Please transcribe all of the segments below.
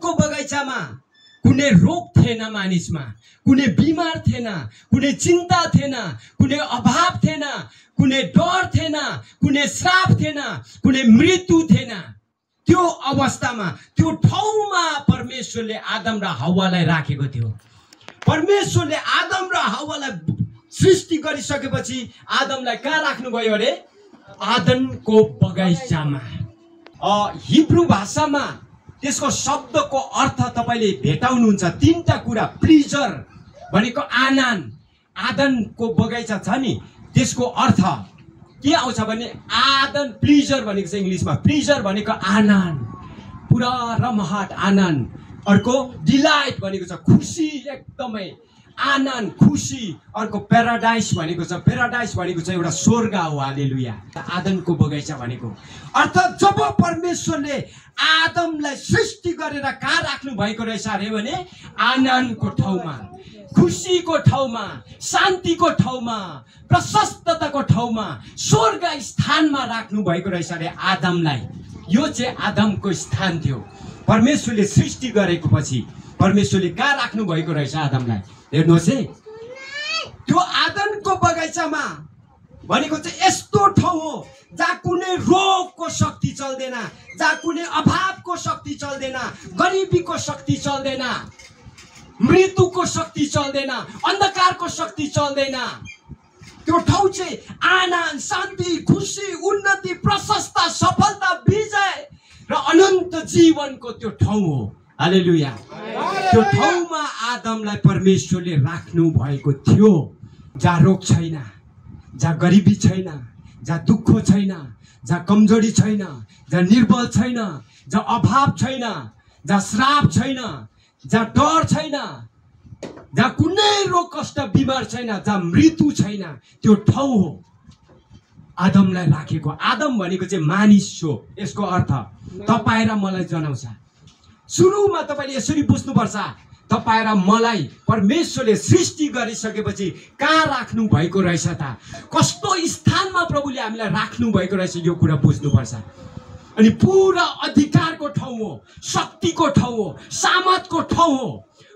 आदनको बगैँचामा कुनै रोग थिएन मानिसमा, कुनै बिमार थिएन, कुनै चिन्ता थिएन, कुनै अभाव थिएन, कुनै डर थिएन, कुनै श्राप थिएन, कुनै मृत्यु थिएन। त्यो अवस्थामा त्यो ठाउँमा परमेश्वरले आदम र हव्वालाई राखेको थियो। परमेश्वरले आदम र हव्वालाई सृष्टि गरिसकेपछि आदमलाई कहाँ राख्नुभयो अरे? आदनको बगैँचामा। हिब्रू भाषामा त्यसको शब्दको अर्थ तपाईले भेटाउनुहुन्छ। तीनटा कुरा। प्लिजर भनेको आनन्द, आदनको बगैँचा छ नि, त्यसको अर्थ के आउँछ भने आदन। प्लिजर भनेको चाहिँ इङ्ग्लिसमा प्लिजर भनेको आनन्द, पुरा रमाहट आनन्द। अर्को डिलाइट भनेको छ खुसी, एकदमै आनन्द खुसी। अर्को प्याराडाइस भनेको छ, प्याराडाइस भनेको चाहिँ एउटा स्वर्ग हो। हालेलुया। आदनको बगैँचा भनेको अर्थात् जब परमेश्वरले आदमलाई सृष्टि गरेर कहाँ राख्नु भएको रहेछ अरे भने आनन्दको ठाउँमा, खुसीको ठाउँमा, शान्तिको ठाउँमा, प्रशस्तताको ठाउँमा, स्वर्ग स्थानमा राख्नु भएको रहेछ अरे आदमलाई। यो चाहिँ आदमको स्थान थियो। परमेश्वरले सृष्टि गरेको पछि परमेश्वरले कहाँ राख्नु भएको रहेछ आदमलाई? हेर्नुहोस् है, त्यो आदनको बगैँचामा भनेको चाहिँ यस्तो ठाउँ हो जहाँ कुनै रोगको शक्ति चल्दैन, जहाँ कुनै अभावको शक्ति चल्दैन, गरिबीको शक्ति चल्दैन, मृत्युको शक्ति चल्दैन, अन्धकारको शक्ति चल्दैन। त्यो ठाउँ चाहिँ आनन्द, शान्ति, खुसी, उन्नति, प्रशस्ता, सफलता, विजय र अनन्त जीवनको त्यो ठाउँ हो। हालेलुया। त्यो ठाउँमा आदमलाई परमेश्वरले राख्नु भएको थियो, जहाँ रोग छैन, जहाँ गरिबी छैन, जहाँ दुःख छैन, जहाँ कमजोरी छैन, जहाँ निर्बल छैन, जहाँ अभाव छैन, जहाँ श्राप छैन, जहाँ डर छैन, जहाँ कुनै रोग कष्ट बिमार छैन, जहाँ मृत्यु छैन, त्यो ठाउँ हो आदमलाई राखेको। आदम भनेको चाहिँ मानिस हो। यसको अर्थ तपाईँ र मलाई जनाउँछ। सुरुमा तपाईँले यसरी बुझ्नुपर्छ, तपाईँ र मलाई परमेश्वरले सृष्टि गरिसकेपछि कहाँ राख्नु भएको रहेछ त, कस्तो स्थानमा प्रभुले हामीलाई राख्नु भएको रहेछ, यो कुरा बुझ्नुपर्छ। अनि पुरा अधिकारको ठाउँ हो, शक्तिको ठाउँ हो, सामर्थको ठाउँ हो,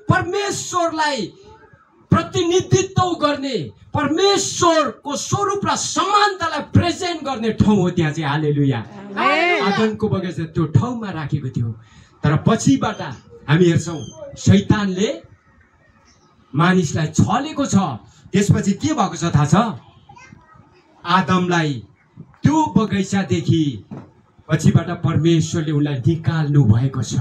परमेश्वरलाई प्रतिनिधित्व गर्ने, परमेश्वरको स्वरूप र समानतालाई प्रेजेन्ट गर्ने ठाउँ हो त्यहाँ चाहिँ। हालेलुया। आदमको बगैँचा त्यो ठाउँमा राखेको थियो। तर पछिबाट हामी हेर्छौँ शैतानले मानिसलाई छलेको छ। त्यसपछि के भएको छ थाहा छ? आदमलाई त्यो बगैँचादेखि पछिबाट परमेश्वरले उनलाई निकाल्नु भएको छ।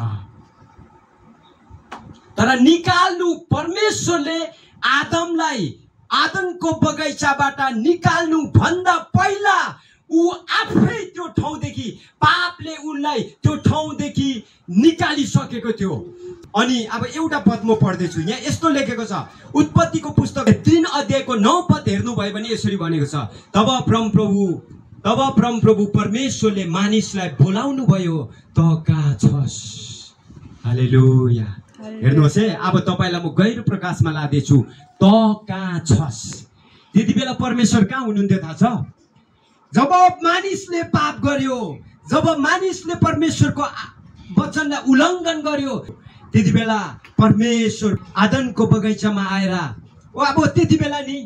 तर निकाल्नु परमेश्वरले आदमलाई आदमको बगैँचाबाट निकाल्नु भन्दा पहिला ऊ आफै त्यो ठाउँदेखि, पापले उनलाई त्यो ठाउँदेखि निकालिसकेको थियो। अनि अब एउटा पद म पढ्दैछु, यहाँ यस्तो लेखेको छ, उत्पत्तिको पुस्तक 3 अध्यायको 9 पद हेर्नुभयो भने यसरी भनेको छ, तब परमप्रभु परमेश्वरले मानिसलाई बोलाउनु भयो, त कहाँ छस्? हालेलुया। हेर्नुहोस् है, अब तपाईँलाई म गहिरो प्रकाशमा लाँदैछु। त कहाँ छस्? त्यति बेला परमेश्वर कहाँ हुनुहुन्थ्यो थाहा छ? जब मानिसले पाप गर्यो, जब मानिसले परमेश्वरको वचनलाई उल्लङ्घन गर्यो, त्यति बेला परमेश्वर आदमको बगैँचामा आएर अब त्यति बेला नि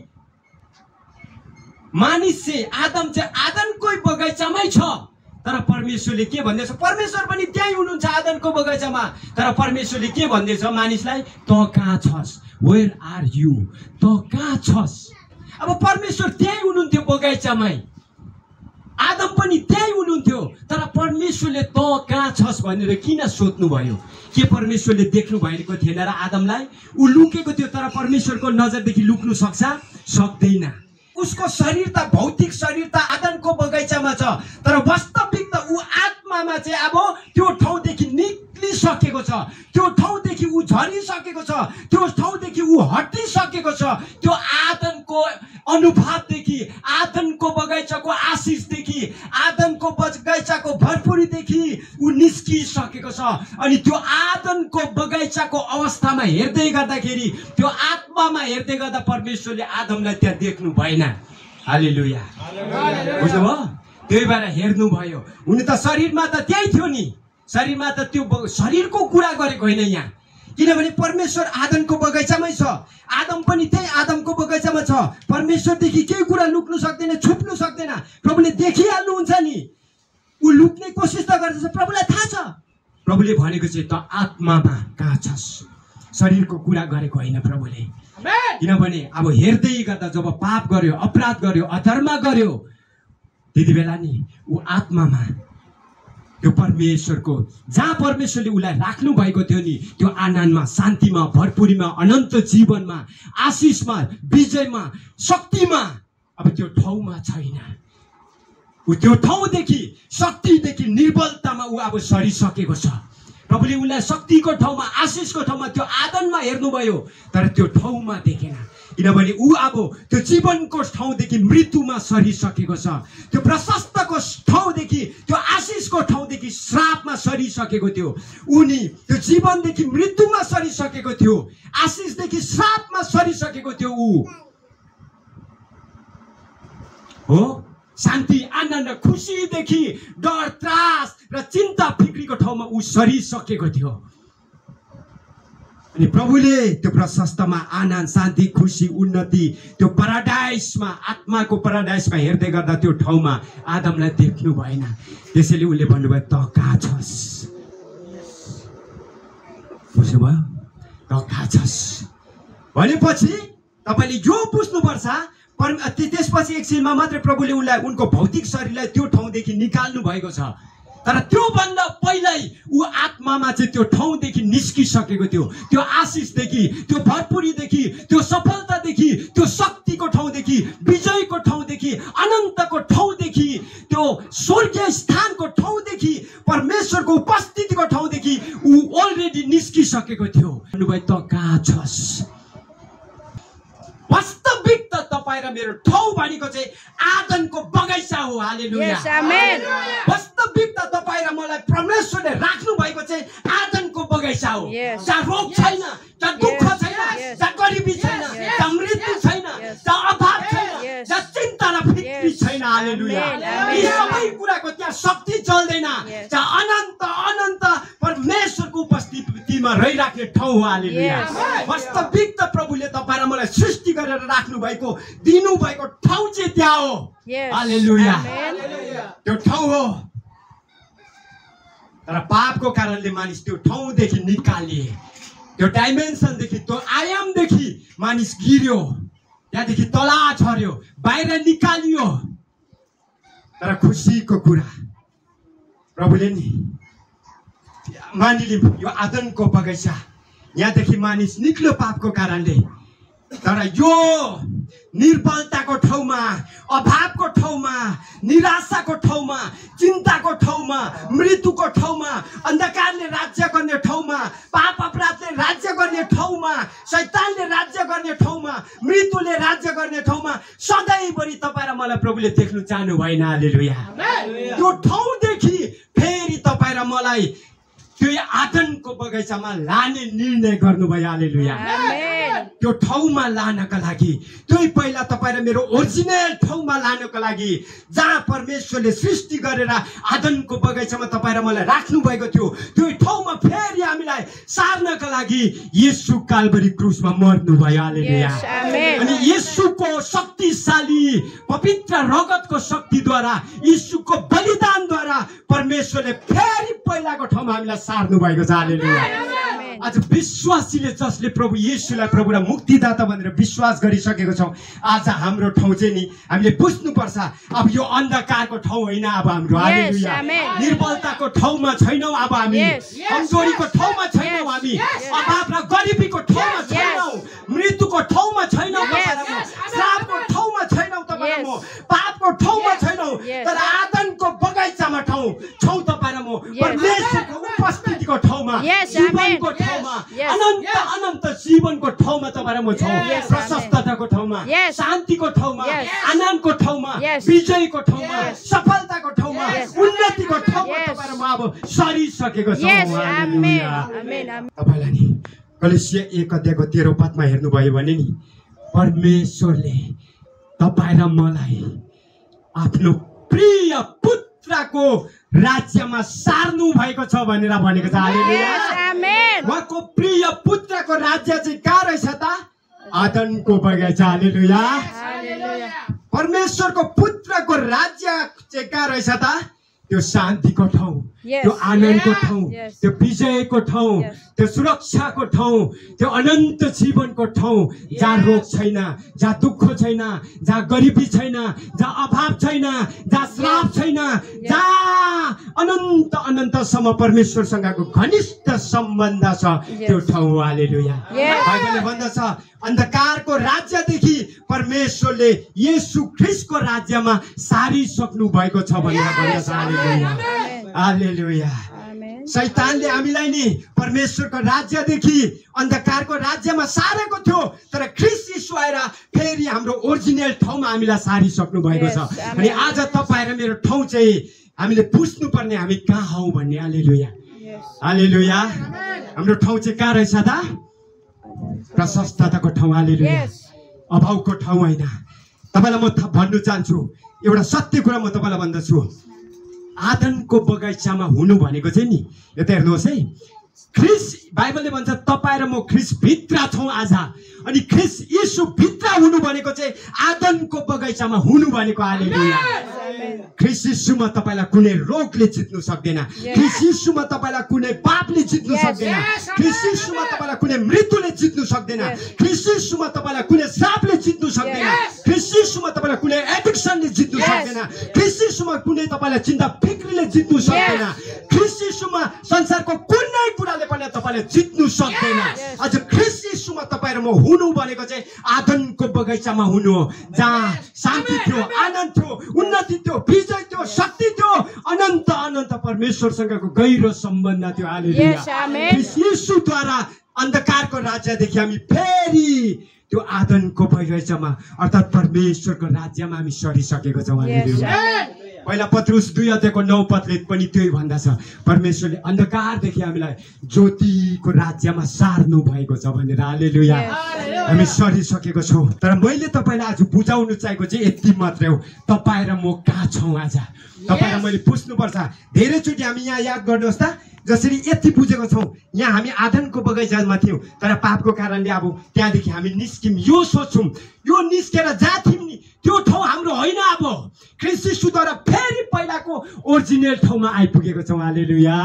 मानिस चाहिँ आदम चाहिँ आदमकै बगैँचामै छ। तर परमेश्वरले के भन्दैछ? परमेश्वर पनि त्यहीँ हुनुहुन्छ आदमको बगैँचामा। तर परमेश्वरले के भन्दैछ मानिसलाई? त कहाँ छस्? Where are you? त कहाँ छस्? अब परमेश्वर त्यहीँ हुनुहुन्थ्यो बगैँचामै, आदम पनि त्यहीँ हुनुहुन्थ्यो। तर परमेश्वरले त कहाँ छस् भनेर किन सोध्नु भयो? के परमेश्वरले देख्नु भएको थिएन र आदमलाई? ऊ लुकेको थियो, तर परमेश्वरको नजरदेखि लुक्नु सक्छ? सक्दैन। उसको शरीर त भौतिक शरीर त आदमको बगैँचामा छ, तर वास्तविक त ऊ आत्मामा चाहिँ अब त्यो ठाउँदेखि निक्लिसकेको छ, त्यो ठाउँदेखि ऊ झरिसकेको छ, त्यो ठाउँदेखि ऊ हटिसकेको छ। त्यो आदमको अनुभवदेखि, आदमको बगैँचाको आशिषदेखि, आदमको बगैँचाको भरपुरीदेखि ऊ निस्किसकेको छ। अनि त्यो आदमको बगैँचाको अवस्थामा हेर्दै गर्दाखेरि, त्यो आत्मामा हेर्दै गर्दा परमेश्वरले आदमलाई त्यहाँ देख्नु भएन। हालेलुया। बुझ्नुभयो? त्यही भएर हेर्नु भयो। हुन त शरीरमा त त्यही थियो नि, शरीरमा त त्यो शरीरको कुरा गरेको होइन यहाँ, किनभने परमेश्वर आदमको बगैँचामै छ। आदम पनि त्यही आदमको बगैँचामा छ। परमेश्वरदेखि केही कुरा लुक्नु सक्दैन, छुप्नु सक्दैन। प्रभुले देखिहाल्नुहुन्छ नि। ऊ लुक्ने कोसिस त गर्दैछ, प्रभुलाई थाहा छ। प्रभुले भनेको चाहिँ त आत्मामा कहाँ छस्, शरीरको कुरा गरेको होइन प्रभुले। किनभने अब हेर्दै गर्दा जब पाप गर्यो, अपराध गर्यो, अधर्म गर्यो, त्यति बेला नि ऊ आत्मामा त्यो परमेश्वरको जहाँ परमेश्वरले उसलाई राख्नु भएको थियो नि, त्यो आनन्दमा, शान्तिमा, भरपुरीमा, अनन्त जीवनमा, आशिषमा, विजयमा, शक्तिमा, अब त्यो ठाउँमा छैन। ऊ त्यो ठाउँदेखि, शक्तिदेखि निर्बलतामा ऊ अब सरिसकेको छ। प्रभुले उसलाई शक्तिको ठाउँमा, आशिषको ठाउँमा, त्यो आदनमा हेर्नुभयो, तर त्यो ठाउँमा देखेन। किनभने ऊ अब त्यो जीवनको ठाउँदेखि मृत्युमा सरिसकेको छ। त्यो प्रशस्तको ठाउँदेखि, त्यो आशिषको ठाउँदेखि श्रापमा सरिसकेको थियो। उनी त्यो जीवनदेखि मृत्युमा सरिसकेको थियो, आशिषदेखि श्रापमा सरिसकेको थियो। ऊ हो शान्ति, आनन्द, खुसीदेखि डर, त्रास र चिन्ता फिक्रीको ठाउँमा ऊ सरिसकेको थियो। अनि प्रभुले त्यो प्रशस्तमा आनन्द, शान्ति, खुसी, उन्नति, त्यो पाराडाइसमा, आत्माको पाराडाइसमा हेर्दै गर्दा त्यो ठाउँमा आदमलाई देख्नु भएन। त्यसैले उसले भन्नुभयो, त कहाँ छस्? बुझ्नुभयो? त कहाँ छस् भनेपछि तपाईँले यो बुझ्नुपर्छ। त्यसपछि एकछिनमा मात्रै प्रभुले उनलाई, उनको भौतिक शरीरलाई त्यो ठाउँदेखि निकाल्नु भएको छ। तर त्योभन्दा पहिल्यै ऊ आत्मामा चाहिँ त्यो ठाउँदेखि निस्किसकेको थियो। त्यो आशिषदेखि, त्यो भरपुरीदेखि, त्यो सफलतादेखि, त्यो शक्तिको ठाउँदेखि, विजयको ठाउँदेखि, अनन्तको ठाउँदेखि, त्यो स्वर्गीय स्थानको ठाउँदेखि, परमेश्वरको उपस्थितिको ठाउँदेखि ऊ अलरेडी निस्किसकेको थियो। भन्नुभयो, त कहाँ छस्? वास्तविक त तपाईँ र मेरो ठाउँ भनेको चाहिँ आदमको बगैँचा हो। हालेलुया, आमेन। वास्तविक त तपाईँ र मलाई परमेश्वरले राख्नु भएको चाहिँ आदमको बगैँचा हो। जहाँ रोग छैन, जहाँ दुःख छैन, जहाँ गरिबी छैन, जहाँ मृत्यु छैन, जहाँ अभाव छैन, जहाँ चिन्ता र फिक्री छैन। हालेलुया, यी सबै कुराको त्यहाँ शक्ति चल्दैन। जहाँ अनन्त अनन्त परमेश्वरको उपस्थितिमा रहिराख्ने ठाउँ हो। हालेलुया, वास्तविक त प्रभुले तपाईँ र मलाई सृष्टि गरेर राख्नु भएको, दिनु भएको ठाउँ चाहिँ त्यहाँ हो। हालेलुया, त्यो ठाउँ हो। तर पापको कारणले मानिस त्यो ठाउँदेखि निकालिए, त्यो डाइमेन्सनदेखि, त्यो आयामदेखि मानिस गिर्यो, त्यहाँदेखि तला झर्यो, बाहिर निकालियो। तर खुसीको कुरा प्रभुले नि मानिलियो, यो आदमको बगैँचा यहाँदेखि मानिस निक्ल्यो पापको कारणले। तर यो निर्बलताको ठाउँमा, अभावको ठाउँमा, निराशाको ठाउँमा, चिन्ताको ठाउँमा, मृत्युको ठाउँमा, अन्धकारले राज्य गर्ने ठाउँमा, पाप अपराधले राज्य गर्ने ठाउँमा, शैतानले राज्य गर्ने ठाउँमा, मृत्युले राज्य गर्ने ठाउँमा सधैँभरि तपाईँ र मलाई प्रभुले देख्नु चाहनु भएन। हालेलुया, त्यो ठाउँदेखि फेरि तपाईँ र मलाई त्यो आदमको बगैँचामा लाने निर्णय गर्नुभयो। हालेलुया, त्यो ठाउँमा लानका लागि, त्यो पहिला तपाईँ र मेरो ओरिजिनल ठाउँमा लानको लागि, जहाँ परमेश्वरले सृष्टि गरेर आदमको बगैँचामा तपाईँ र मलाई राख्नु भएको थियो, त्यो ठाउँमा फेरि हामीलाई सार्नका लागि येशू काल्भरी क्रुसमा मर्नुभयो। हालेलुया, अनि येशूको शक्तिशाली पवित्र रगतको शक्तिद्वारा, येशूको बलिदानद्वारा परमेश्वरले फेरि पहिलाको ठाउँमा हामीलाई सार्नु भएको छ। हालेलुया, आज विश्वासीले जसले प्रभु येशूलाई प्रभु र मुक्तिदाता भनेर विश्वास गरिसकेको छौँ, आज हाम्रो ठाउँ चाहिँ नि हामीले बुझ्नुपर्छ। अब यो अन्धकारको ठाउँ होइन अब हाम्रो। हालेलुया, निर्बलताको ठाउँमा छैनौँ अब हामी, कमजोरीको ठाउँमा छैनौँ हामी, अभाव र गरिबीको ठाउँमा छैनौँ, मृत्युको ठाउँमा छैनौँ, श्रापको ठाउँमा छैनौँ, तपाईँ म पापको ठाउँमा छैनौँ, तर आदमको बगैँचामा ठाउँ छौँ। तपाईँ र म परमेश्वरको उपस्थितिको ठाउँमा, जीवनको ठाउँमा, अनन्त अनन्त जीवनको ठाउँमा तपाईँ र म छौँ। प्रशस्तताको ठाउँमा, शान्तिको ठाउँमा, आनन्दको ठाउँमा, विजयको ठाउँमा, सफलताको ठाउँमा, उन्नतिको ठाउँमा तपाईँ र म अब सरिसकेको छौँ। तपाईँलाई नि कलेसिया 1:13 हेर्नुभयो भने नि परमेश्वरले तपाईँ र मलाई आफ्नो प्रिय पुत्र पुत्रको राज्यमा सार्नु भएको छ भनेर भनेको छ। हालेलुया। उहाँको प्रिय पुत्रको राज्य चाहिँ कहाँ रहेछ त? आदनको बगैँचा। हालेलुया। परमेश्वरको पुत्रको राज्य चाहिँ कहाँ रहेछ त? त्यो शान्तिको ठाउँ, त्यो आनन्दको ठाउँ, त्यो विजयको ठाउँ, त्यो सुरक्षाको ठाउँ, त्यो अनन्त जीवनको ठाउँ, जहाँ रोग छैन, जहाँ दुःख छैन, जहाँ गरिबी छैन, जहाँ अभाव छैन, जहाँ श्राप छैन, जहाँ अनन्त अनन्तसम्म परमेश्वरसँगको घनिष्ठ सम्बन्ध छ, त्यो ठाउँ हो। हालेलुया। बाइबलले भन्दछ अन्धकारको राज्यदेखि परमेश्वरले येशू ख्रीष्टको राज्यमा सारिसक्नु भएको छ भनेर भन्दछ। हालेलुया। हालेलुया। शैतानले हामीलाई नि परमेश्वरको राज्यदेखि अन्धकारको राज्यमा सारेको थियो, तर ख्रीष्ट येशू आएर फेरि हाम्रो ओरिजिनल ठाउँमा हामीलाई सारिसक्नु भएको छ। अनि आज तपाईँ र मेरो ठाउँ चाहिँ हामीले बुझ्नु पर्ने हामी कहाँ हौ भन्ने। हालेलुया। हालेलुया। हाम्रो ठाउँ चाहिँ कहाँ रहेछ त? प्रशस्तताको ठाउँ। हालेलुया। अभावको ठाउँ होइन। तपाईँलाई म भन्नु चाहन्छु एउटा सत्य कुरा म तपाईँलाई भन्दछु। आदनको बगैँचामा हुनु भनेको चाहिँ नि यता हेर्नुहोस् है, ख्रीष्ट बाइबलले भन्छ तपाईँ र म ख्रीष्ट भित्र छौँ आज। अनि ख्रीष्ट येशू भित्र हुनु भनेको चाहिँ आदनको बगैँचामा हुनु भनेको। हालेलुया। ख्रीष्ट येशूमा तपाईँलाई कुनै रोगले जित्नु सक्दैन। ख्रीष्ट येशूमा तपाईँलाई कुनै पापले जित्नु सक्दैन। ख्रीष्ट येशूमा तपाईँलाई कुनै मृत्युले जित्नु सक्दैन। ख्रीष्ट येशूमा तपाईँलाई कुनै श्रापले जित्नु सक्दैन। ख्रीष्ट येशूमा तपाईँलाई कुनै एडिक्सनले जित्नु सक्दैन। ख्रीष्ट येशूमा कुनै तपाईँलाई चिन्ता फिक्रीले जित्नु सक्दैन। ख्रीष्ट येशूमा संसारको कुनै कुराले पनि तपाईँलाई जित्नु सक्दैन। अझ ख्रीष्ट येशूमा तपाईँ र म हुनु भनेको चाहिँ आदनको बगैँचामा हुनु हो, जहाँ शान्ति थियो, आनन्द थियो, उन्नति थियो, विजय थियो, शक्ति थियो, अनन्त अनन्त परमेश्वरसँगको गहिरो सम्बन्ध थियो। हालेलुया। ख्रीष्ट येशूद्वारा अन्धकारको राज्यदेखि हामी फेरि त्यो आदनको बगैँचामा अर्थात् परमेश्वरको राज्यमा हामी सरिसकेको छौँ। हालेलुया। पहिला पत्रुस 2:9 पनि त्यही भन्दछ, परमेश्वरले अन्धकारदेखि हामीलाई ज्योतिको राज्यमा सार्नु भएको छ भनेर। हालेलुया। हामी सरिसकेको छौँ। तर मैले तपाईँलाई आज बुझाउनु चाहेको चाहिँ यति मात्रै हो, तपाईँ र म कहाँ छौँ आज। तपाईँ र मैले बुझ्नुपर्छ। धेरैचोटि हामी यहाँ याद गर्नुहोस् त, जसरी यति बुझेको छौँ, यहाँ हामी आदनको बगैँचामा थियौँ, तर पापको कारणले अब त्यहाँदेखि हामी निस्क्यौँ। यो सोच्छौँ यो निस्केर जहाँ थियौँ नि त्यो ठाउँ हाम्रो होइन। अब ख्रीष्ट येशूद्वारा फेरि पहिलाको ओरिजिनल ठाउँमा आइपुगेको छौँ। हालेलुया।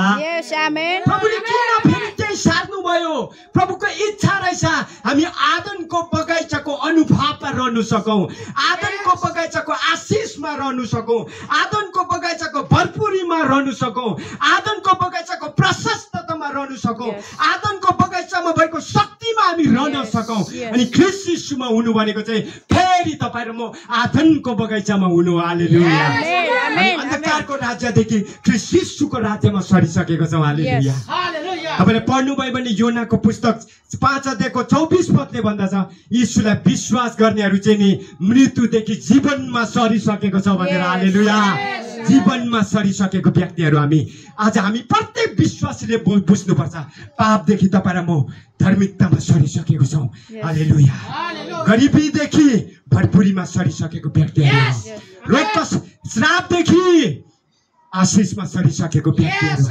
प्रभुले किन फेरि त्यही सार्नु भयो? प्रभुको इच्छा रहेछ हामी आदनको बगैँचाको अनुभवमा रहनु सकौँ, आदनको बगैँचाको आशिषमा रहनु सकौँ, आदनको बगैँचाको भरपुरीमा रहनु सकौँ, आदनको बगैँचाको प्रशस्ततामा रहनु सकौँ, आदनको बगैँचामा भएको शक्तिमा हामी रहन सकौँ। अनि ख्रीष्ट येशूमा हुनु भनेको चाहिँ फेरि तपाईँ र म आदनको बगैँचामा हुनु। हालेलुया। अन्धकारको राज्यदेखि ख्रीष्ट येशूको राज्यमा सरिसकेको छौँ। हालेलुया। तपाईँले पढ्नुभयो भने योनाको पुस्तक 5:24 भन्दछ, येशूलाई विश्वास गर्नेहरू चाहिँ नि मृत्युदेखि जीवनमा सरिसकेको छ भनेर। हालेलुया। जीवनमा सरिसकेको व्यक्तिहरू हामी आज हामी प्रत्येक विश्वासीले बुझ्नुपर्छ, पापदेखि तपाईँ र म धार्मिकतामा सरिसकेको छौँ। हालेलुया। गरिबीदेखि भरपुरीमा सरिसकेको व्यक्तिहरू, रोगको श्रापदेखि आशिषमा सरिसकेको व्यक्तिहरू,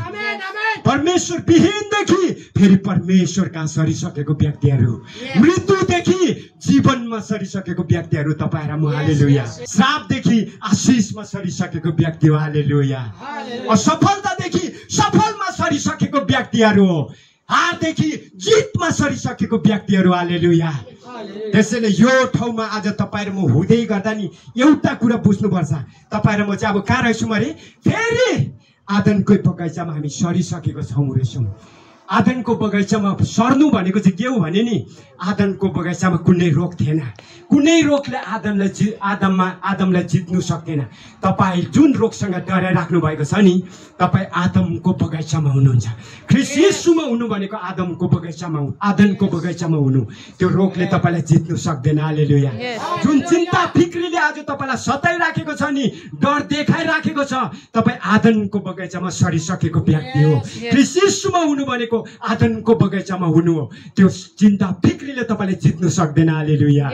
परमेश्वर विहीनदेखि फेरि परमेश्वर कहाँ सरिसकेको व्यक्तिहरू, मृत्युदेखि जीवनमा सरिसकेको व्यक्तिहरू तपाईँ र म। हालेलुया। श्रापदेखि आशिषमा सरिसकेको व्यक्ति हो। हालेलुया। असफलतादेखि सफलमा सरिसकेको व्यक्तिहरू हो, हारदेखि जितमा सरिसकेको व्यक्तिहरू। हालेलुया। त्यसैले यो ठाउँमा आज तपाईँ र म हुँदै गर्दा नि एउटा कुरा बुझ्नुपर्छ, तपाईँ र म चाहिँ अब कहाँ रहेछौँ अरे? फेरि आदनकै बगैँचामा हामी सरिसकेको छौँ रहेछौँ। आदनको बगैँचामा सर्नु भनेको चाहिँ के हो भने नि, आदनको बगैँचामा कुनै रोग थिएन, कुनै रोगले आदमलाई जित्नु सक्दैन। तपाईँ जुन रोगसँग डराइराख्नु भएको छ नि, तपाईँ आदमको बगैँचामा हुनुहुन्छ। ख्रीष्ट येशूमा हुनु भनेको आदमको बगैँचामा आदनको बगैँचामा हुनु। त्यो रोगले तपाईँलाई जित्नु सक्दैन। हालेलुया। जुन चिन्ता फिक्रीले आज तपाईँलाई सताइराखेको छ नि, डर देखाइराखेको छ, तपाईँ आदनको बगैँचामा सरिसकेको व्यक्ति हो। ख्रीष्ट येशूमा हुनु भनेको आदनको बगैँचामा हुनु हो। त्यो चिन्ता फिक्रीले तपाईँले जित्नु सक्दैन। हालेलुया।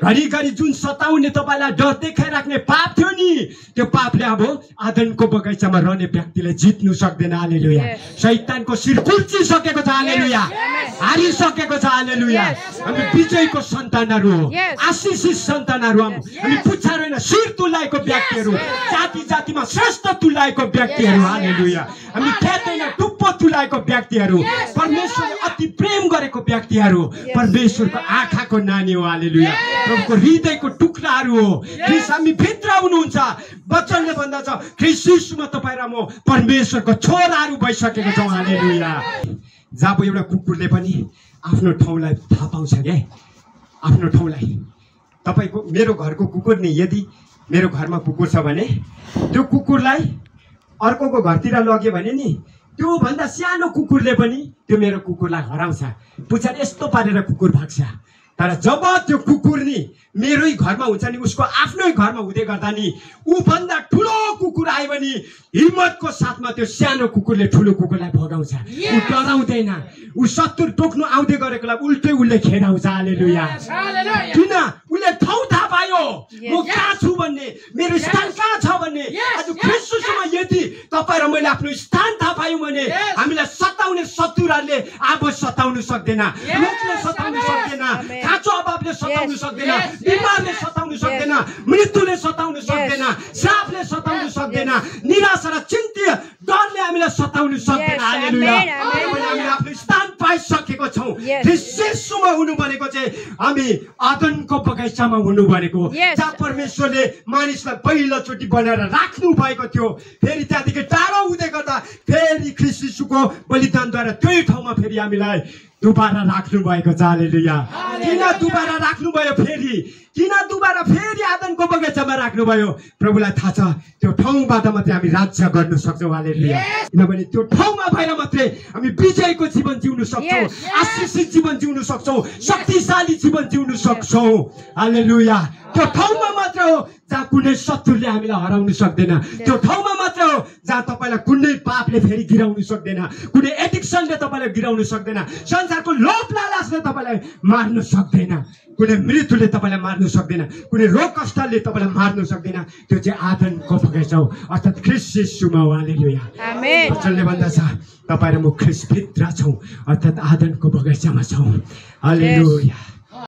घरिघरि जुन सताउने तपाईँलाई डर देखाइराख्ने पाप थियो नि, त्यो पापले अब आदनको बगैँचामा रहने व्यक्तिले जित्नु सक्दैन। हालेलुया। शैतानको शिर कुल्चिसकेको छ। हालेलुया। हारिसकेको छ। हालेलुया। हामी विजयको सन्तानहरू हो, आशिषित सन्तानहरू हौँ। हामी पुच्छार होइन, शिर तुल्याएको व्यक्तिहरू, जाति जातिमा श्रेष्ठ तुल्याएको व्यक्तिहरू। हालेलुया। हामी खेत होइन, टुप्पो तुल्याएको व्यक्तिहरू, परमेश्वरले अति प्रेम गरेको व्यक्तिहरू, परमेश्वरको आँखाको नानी हो। हालेलुया। प्रभुको हृदयको टुक्राहरू हो। ख्रिस्ट हामी भित्र हुनुहुन्छ। वचनले भन्दछ ख्रिस्ट यीशुमा तपाईँ र म परमेश्वरको छोराहरू भइसकेको छौँ। हालेलुया। जब एउटा कुकुरले पनि आफ्नो ठाउँलाई थाहा पाउँछ क्या, आफ्नो ठाउँलाई। तपाईँको मेरो घरको कुकुर नि, यदि मेरो घरमा कुकुर छ भने त्यो कुकुरलाई अर्कोको घरतिर लग्यो भने नि, त्योभन्दा सानो कुकुरले पनि त्यो मेरो कुकुरलाई हराउँछ। पुच्छार यस्तो पारेर कुकुर भाग्छ। तर जब त्यो कुकुर नि मेरै घरमा हुन्छ नि, उसको आफ्नै घरमा हुँदै गर्दा नि ऊभन्दा ठुलो कुकुर आयो भने हिम्मतको साथमा त्यो सानो कुकुरले ठुलो कुकुरलाई भगाउँछ। ऊ डराउँदैन। ऊ शत्रु टोक्नु आउँदै गरेकोलाई उल्टै उसले खेदाउँछ। हालेलुया। किन? उसले ठाउँ थाहा पायो, म कहाँ छु भन्ने, मेरो स्थान कहाँ छ भन्ने। आज ख्रिस्टमा यदि तपाईँ र मैले आफ्नो स्थान थाहा पायौँ भने हामीलाई सताउने शत्रुहरूले अब सताउनु सक्दैन, रोगले सताउनु सक्दैन, काँचो अभावले सताउनु सक्दैन, बिमारले सताउनु सक्दैन, मृत्युले सताउनु सक्दैन, श्रापले सताउनु सक्दैन, निराशा र चिन्ता डरले हामीलाई सताउनु सक्दैन। हालेलुया। हामीले आफ्नो स्थान पाइसकेको छौँ। ख्रिस्टमा हुनु भनेको चाहिँ हामी आदनको बगैँचामा हुनु भनेको, जहाँ परमेश्वरले मानिसलाई पहिलोचोटि बनाएर राख्नु भएको थियो। फेरि त्यहाँदेखि टाढो हुँदै गर्दा फेरि ख्रिस्ट यीशुको बलिदानद्वारा त्यही ठाउँमा फेरि हामीलाई दुबारा राख्नु भएको छ। हालेलुया। किन दुबारा राख्नुभयो? फेरि किन दुबारा फेरि आदनको बगैँचामा राख्नुभयो? प्रभुलाई थाहा छ। त्यो ठाउँबाट मात्रै हामी राज्य गर्न सक्छौँ। हालेलुया। किनभने त्यो ठाउँमा भएर मात्रै हामी विजयको जीवन जिउन सक्छौँ, आशिषित जीवन जिउन सक्छौँ, शक्तिशाली जीवन जिउन सक्छौँ। हालेलुया। त्यो ठाउँमा मात्र हो जहाँ कुनै शत्रुले हामीलाई हराउनु सक्दैन। त्यो ठाउँमा मात्र हो जहाँ तपाईँलाई कुनै पापले फेरि गिराउनु सक्दैन, कुनै एडिक्सनले तपाईँलाई गिराउनु सक्दैन, संसारको लोभ लालचले तपाईँलाई मार्नु सक्दैन, कुनै मृत्युले तपाईँलाई मार्नु सक्दैन, कुनै रोग कष्टले तपाईँलाई मार्नु सक्दैन। त्यो चाहिँ आदनको बगैँचा हो, अर्थात् ख्रिस्ट यीशुमा हो। हालेलुया। वचनले भन्दछ तपाईँ र म ख्रिस्ट भित्र छौँ, अर्थात् आदनको बगैँचामा छौँ। हालेलुया।